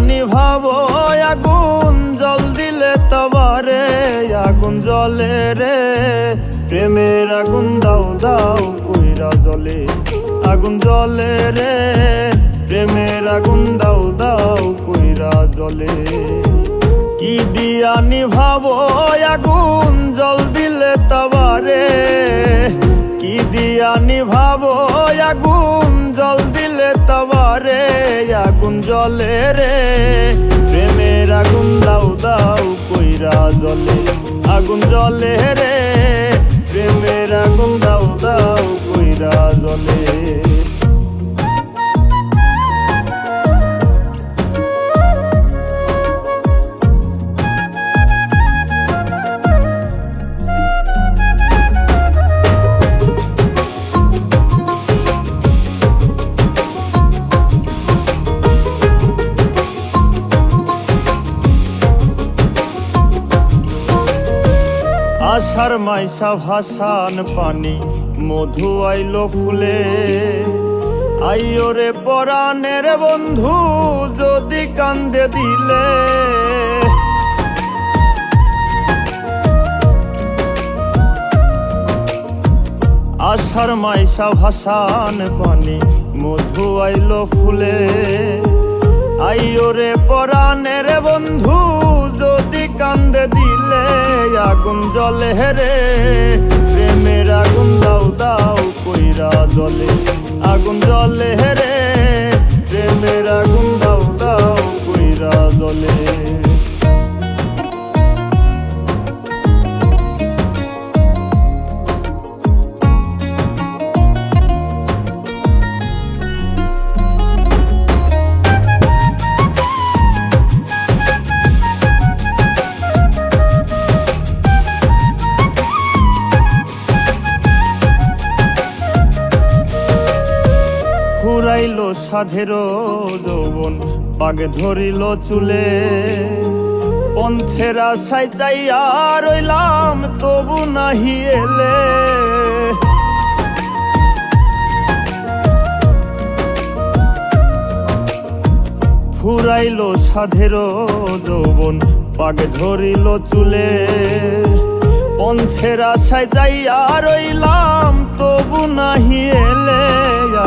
নিভাবো আগুন জল দিলে তবারে আগুন জ্বলে রে। প্রেমের আগুন দাও দাও কইরা জ্বলে আগুন জ্বলে রে। প্রেমের আগুন দাও দাও কইরা জ্বলে। কি দিয়া নিভাবো আগুন জল দিলে তবারে। কি দিয়া নিভাবো আগুন জল দিলে তবারে আগুন জ্বলে রে। প্রেমের আগুন দাও দাও কইরা জ্বলে আগুন জ্বলে রে। প্রেমের আগুন দাও দাও কইরা জ্বলে। আশার মাইশা ভাসান পানি মধু আইলো ফুলে। আইও রে পরাণের বন্ধু যদি কান্দে দিলে। আশার মাইশা ভাসান পানি মধু আইলো ফুলে। আইও রে পরাণের বন্ধু যদি কান্দে দিলে আগুন জ্বলে রে। প্রেমের আগুন দাও দাও কইরা জ্বলে আগুন জ্বলে রে। প্রেমের আগুন দাও দাও কইরা জ্বলে। ফুরাইলো সাধেরো যৌবন পাগে ধরিল চুলে। পন্থের আশায় চাইয়া রইলাম তবু নাহি এলে। ফুরাইলো সাধেরো যৌবন পাগে ধরিল চুলে। পন্থের আশায় যাইয়া রইলাম তবু নাহি এলে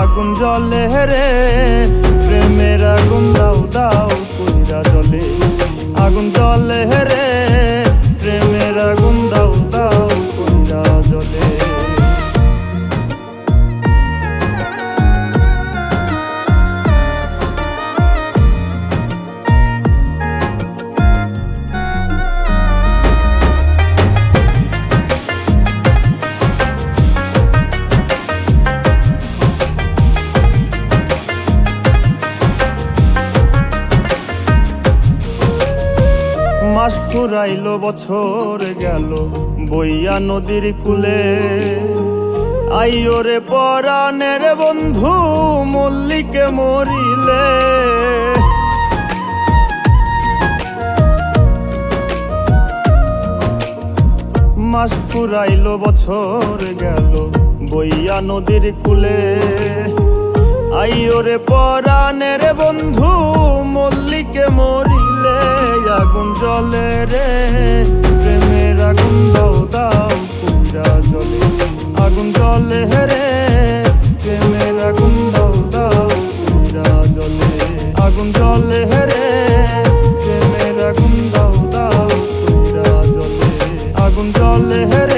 আগুন জ্বলে রে। প্রেমের আগুন দাও দাও কইরা জ্বলে আগুন জ্বলে রে। প্রেমের আগুন দাও দাও কইরা জ্বলে। মাস ফুরাইলো বছর গেল বইয়া নদীর কূলে। আইও রে পরাণের বন্ধু মল্লিকে মরিলে। মাস ফুরাইলো বছর গেল বইয়া নদীর কূলে। আইও রে পরাণের বন্ধু মল্লিকে মরিলে আগুন জ্বলে রে। প্রেমের আগুন দাও দাও কইরা জ্বলে আগুন জ্বলে রে। প্রেমের আগুন দাও দাও কইরা জ্বলে আগুন জ্বলে রে। প্রেমের আগুন দাও দাও কইরা জ্বলে আগুন জ্বলে রে।